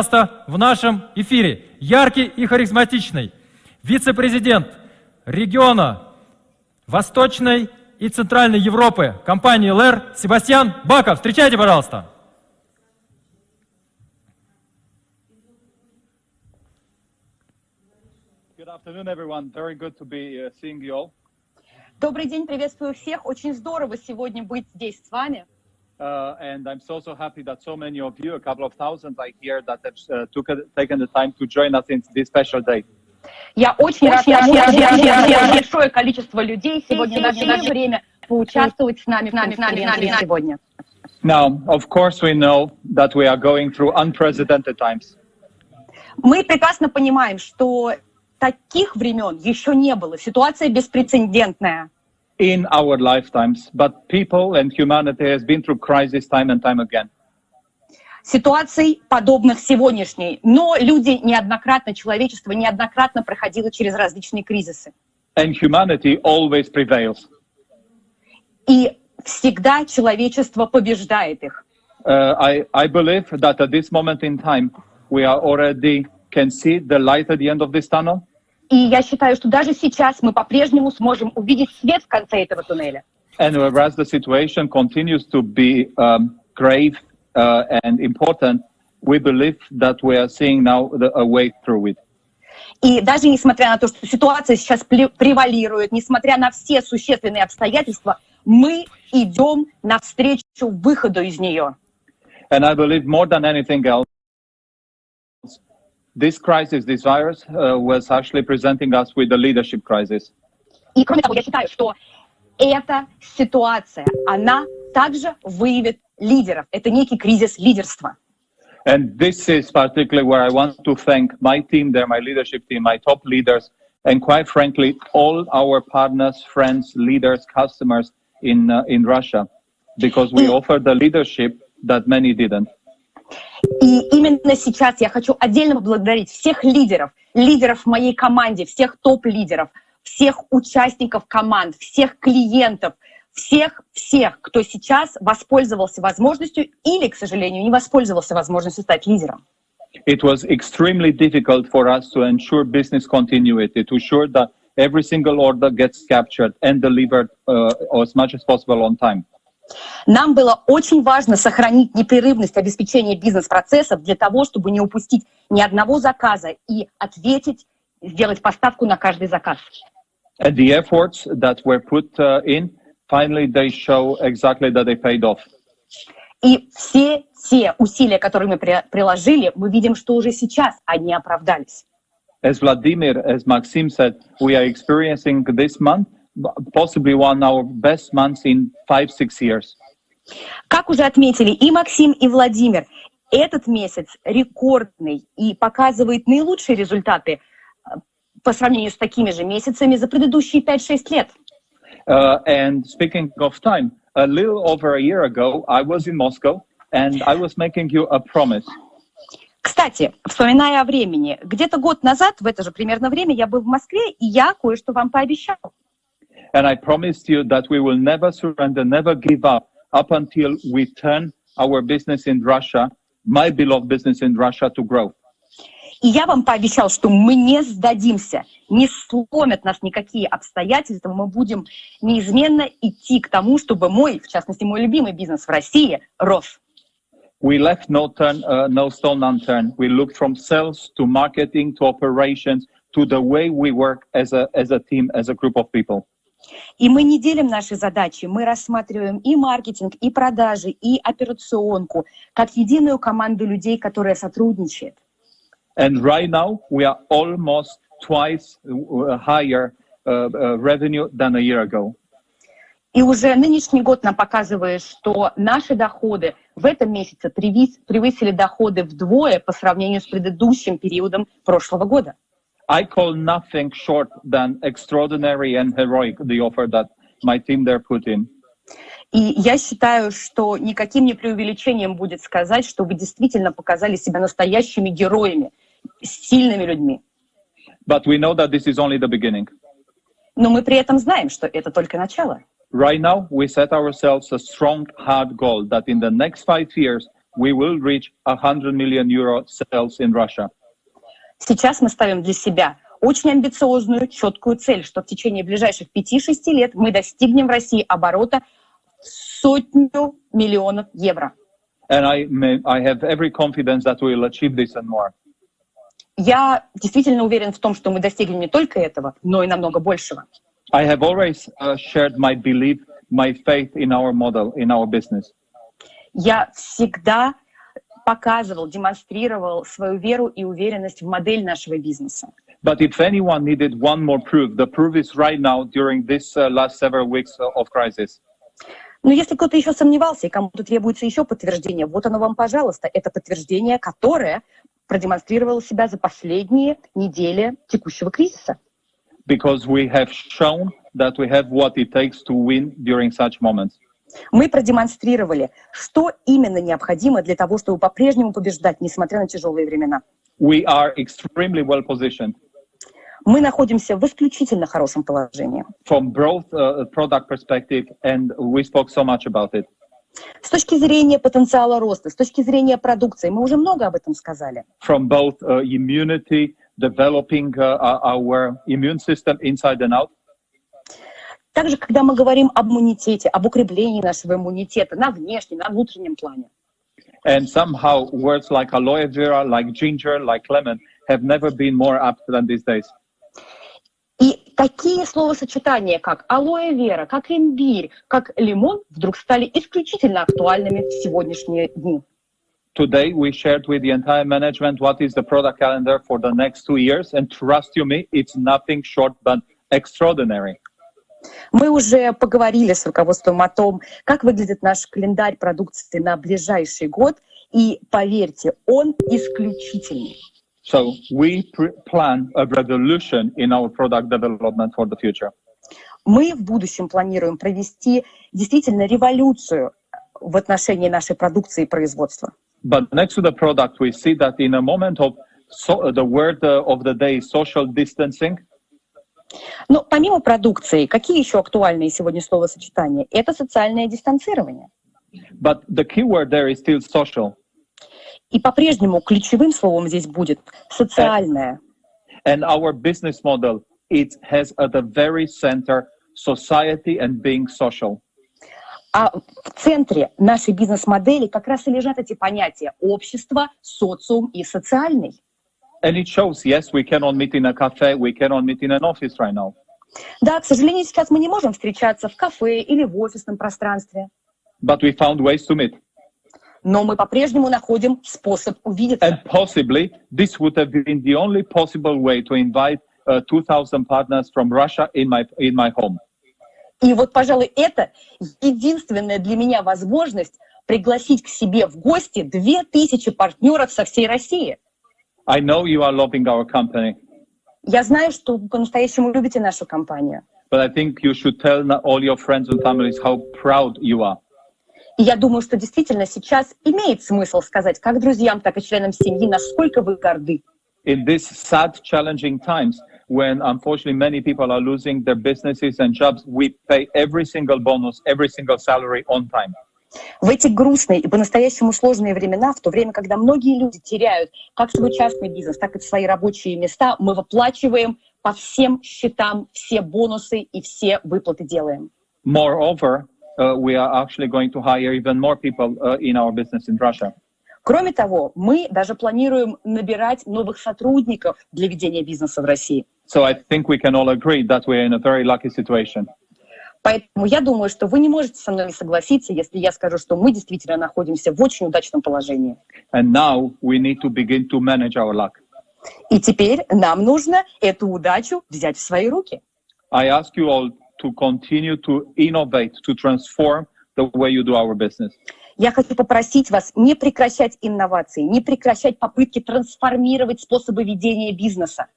в нашем эфире яркий и харизматичный вице-президент региона Восточной и Центральной Европы компании LR Себастьян Бако. Встречайте, пожалуйста. Добрый день, приветствую всех. Очень здорово сегодня быть здесь с вами. And I'm so happy that so many of you, a couple of thousand, I hear that have taken the time to join us in this special day. Я очень рада, большое количество людей сегодня нашли время поучаствовать с нами сегодня. Now, of course, we know that we are going through unprecedented times. Мы прекрасно понимаем, что таких времен еще не было. Ситуация беспрецедентная. In our lifetimes, but people and humanity has been through crisis time and time again. Ситуаций, подобных сегодняшней, но люди неоднократно, человечество неоднократно проходило через различные кризисы. And humanity always prevails. И всегда человечество побеждает их. I believe that at this moment in time, we are already can see the light at the end of this tunnel. И я считаю, что даже сейчас мы по-прежнему сможем увидеть свет в конце этого туннеля. And whereas the situation continues to be grave and important, we believe that we are seeing now a way through it. И даже несмотря на то, что ситуация сейчас превалирует, несмотря на все существенные обстоятельства, мы идем навстречу выходу из нее. And I believe more than anything else, this crisis, this virus, was actually presenting us with a leadership crisis. И кроме того, я считаю, что эта ситуация, она также выявит лидеров. Это некий кризис лидерства. And this is particularly where I want to thank my team there, my leadership team, my top leaders, and quite frankly, all our partners, friends, leaders, customers in Russia, because we offer the leadership that many didn't. И именно сейчас я хочу отдельно поблагодарить всех лидеров, лидеров в моей команде, всех топ-лидеров, всех участников команд, всех клиентов, всех, кто сейчас воспользовался возможностью или, к сожалению, не воспользовался возможностью стать лидером. It was extremely difficult for us to ensure business continuity, to ensure that every single order gets captured and delivered as much as possible on time. Нам было очень важно сохранить непрерывность обеспечения бизнес-процессов для того, чтобы не упустить ни одного заказа и ответить, сделать поставку на каждый заказ. And the efforts that were put in, finally they show exactly that they paid off. И все те усилия, которые мы приложили, мы видим, что уже сейчас они оправдались. As Vladimir, as Maxim said, we are experiencing this month possibly one of our best months in 5-6 years. Как уже отметили и Максим, и Владимир, этот месяц рекордный и показывает наилучшие результаты по сравнению с такими же месяцами за предыдущие 5-6 лет. And speaking of time, a little over a year ago, I was in Moscow and I was making you a promise. Кстати, вспоминая о времени, где-то год назад, в это же примерно время, я был в Москве, и я кое-что вам пообещал. And I promised you that we will never surrender, never give up until we turn our business in Russia, my beloved business in Russia, to grow. И я вам пообещал, что мы не сдадимся, не сломят нас никакие обстоятельства, мы будем неизменно идти к тому, чтобы мой, в частности, мой любимый бизнес в России рос. We left no stone unturned. We looked from sales to marketing to operations to the way we work as a team, as a group of people. И мы не делим наши задачи, мы рассматриваем и маркетинг, и продажи, и операционку, как единую команду людей, которая сотрудничает. And right now, we are almost twice higher revenue than a year ago. И уже нынешний год нам показывает, что наши доходы в этом месяце превысили доходы вдвое по сравнению с предыдущим периодом прошлого года. I call nothing short than extraordinary and heroic the offer that my team there put in. И я считаю, что никаким не преувеличением будет сказать, что вы действительно показали себя настоящими героями, сильными людьми. But we know that this is only the beginning. Но мы при этом знаем, что это только начало. Right now, we set ourselves a strong, hard goal that in the next 5 years, we will reach 100 million euro sales in Russia. Сейчас мы ставим для себя очень амбициозную, четкую цель, что в течение ближайших 5-6 лет мы достигнем в России оборота 100 миллионов евро. And I have every confidence that we will achieve this and more. Я действительно уверен в том, что мы достигнем не только этого, но и намного большего. I have always shared my belief, my faith in our model, in our business. Я всегда показывал, демонстрировал свою веру и уверенность в модель нашего бизнеса. But if anyone needed one more proof, the proof is right now during this last several weeks of crisis. Но если кто-то еще сомневался и кому-то требуется еще подтверждение, вот оно вам, пожалуйста. Это подтверждение, которое продемонстрировало себя за последние недели текущего кризиса. Because we have shown that we have what it takes to win during such moments. Мы продемонстрировали, что именно необходимо для того, чтобы по-прежнему побеждать, несмотря на тяжелые времена. We are extremely well positioned. Мы находимся в исключительно хорошем положении. From both product perspective, and we spoke so much about it. С точки зрения потенциала роста, с точки зрения продукции, мы уже много об этом сказали. From both immunity, developing our immune system inside and out. Также, когда мы говорим об иммунитете, об укреплении нашего иммунитета на внешнем, на внутреннем плане. And somehow words like aloe vera, like ginger, like lemon have never been more apt than these days. И такие словосочетания, как алоэ вера, как имбирь, как лимон, вдруг стали исключительно актуальными в сегодняшние дни. Today we shared with the entire management what is the product calendar for the next 2 years, and trust you me, it's nothing short but extraordinary. Мы уже поговорили с руководством о том, как выглядит наш календарь продукции на ближайший год, и поверьте, он исключительный. So we plan a revolution in our product development for the future. Мы в будущем планируем провести действительно революцию в отношении нашей продукции и производства. But next to the product, we see that in a moment of the word of the day is social distancing. Но помимо продукции, какие еще актуальные сегодня словосочетания? Это социальное дистанцирование. But the key word there is still social. И по-прежнему ключевым словом здесь будет социальное. And our business model, it has at the very center society and being social. А в центре нашей бизнес-модели как раз и лежат эти понятия: общество, социум и социальный. And it shows, yes, we cannot meet in a cafe, we cannot meet in an office right now. Да, к сожалению, сейчас мы не можем встречаться в кафе или в офисном пространстве. But we found ways to meet. Но мы по-прежнему находим способ увидеться. And possibly, this would have been the only possible way to invite 2,000 partners from Russia in my home. И вот, пожалуй, это единственная для меня возможность пригласить к себе в гости 2000 партнеров со всей России. I know you are loving our company. Я знаю, что вы по-настоящему любите нашу компанию. But I think you should tell all your friends and families how proud you are. И я думаю, что действительно сейчас имеет смысл сказать как друзьям, так и членам семьи, насколько вы горды. In these sad, challenging times, when unfortunately many people are losing their businesses and jobs, we pay every single bonus, every single salary on time. В эти грустные и по-настоящему сложные времена, в то время, когда многие люди теряют как свой частный бизнес, так и свои рабочие места, мы выплачиваем по всем счетам все бонусы и все выплаты делаем. Moreover, we are actually going to hire even more people in our business in Russia. Кроме того, мы даже планируем набирать новых сотрудников для ведения бизнеса в России. So I think we can all agree that we are in a very lucky situation. Поэтому я думаю, что вы не можете со мной согласиться, если я скажу, что мы действительно находимся в очень удачном положении. And now we need to begin to manage our luck. И теперь нам нужно эту удачу взять в свои руки. I ask you all to continue to innovate, to transform the way you do our business. Я хочу попросить вас не прекращать инновации, не прекращать попытки трансформировать способы ведения бизнеса.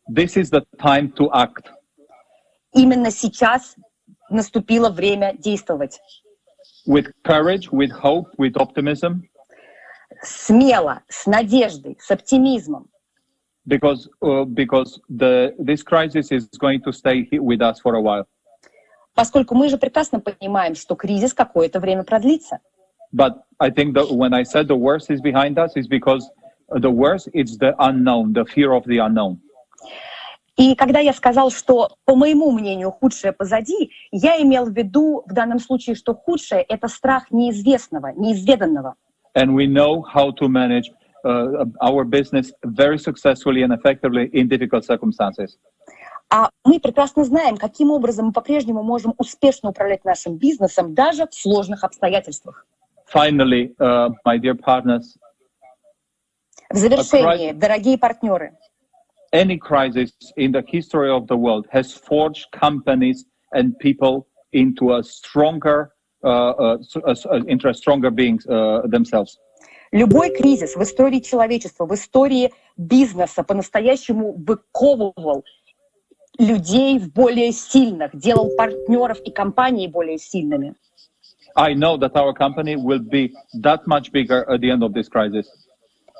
This is the time to act. Именно сейчас наступило время действовать. With courage, with hope, with optimism. Смело, с надеждой, с оптимизмом. Because this crisis is going to stay with us for a while. Поскольку мы же прекрасно понимаем, что кризис какое-то время продлится. But I think that when I said the worst is behind us, is because the worst is the unknown, the fear of the unknown. И когда я сказал, что, по моему мнению, худшее позади, я имел в виду в данном случае, что худшее — это страх неизвестного, неизведанного. And we know how to manage our business very successfully and effectively in difficult circumstances. А мы прекрасно знаем, каким образом мы по-прежнему можем успешно управлять нашим бизнесом даже в сложных обстоятельствах. Finally, my dear partners, В завершении, дорогие партнеры, any crisis in the history of the world has forged companies and people into a stronger beings themselves. любой кризис в истории человечества, в истории бизнеса по-настоящему выковывал людей в более сильных, делал партнеров и компании более сильными. I know that our company will be that much bigger at the end of this crisis.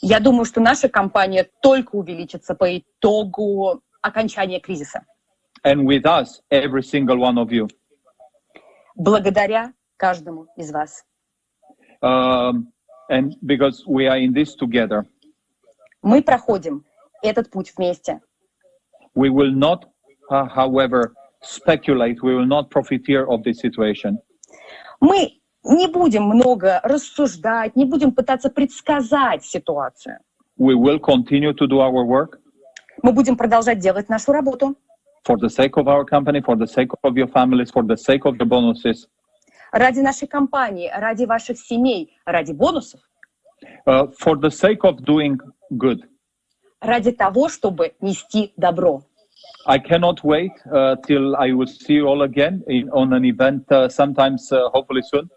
Я думаю, что наша компания только увеличится по итогу окончания кризиса. And with us, every single one of you. Благодаря каждому из вас. And because we are in this together. Мы проходим этот путь вместе. We will not, however, speculate. We will not profiteer of this situation. Мы не будем много рассуждать, не будем пытаться предсказать ситуацию. We will continue to do our work. Мы будем продолжать делать нашу работу. For the sake of our company, for the sake of your families, for the sake of your bonuses. Ради нашей компании, ради ваших семей, ради бонусов. For the sake of doing good. Ради того, чтобы нести добро. I cannot wait till I will see you all again on an event sometimes, hopefully soon.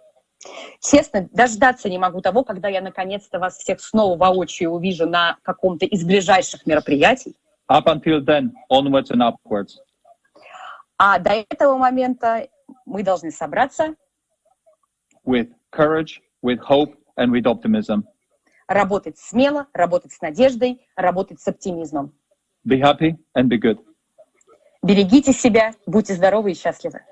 Честно, дождаться не могу того, когда я наконец-то вас всех снова воочию увижу на каком-то из ближайших мероприятий. Up until then, onwards and upwards. А до этого момента мы должны собраться, with courage, with hope, and with optimism. Работать смело, работать с надеждой, работать с оптимизмом. Be happy and be good. Берегите себя, будьте здоровы и счастливы.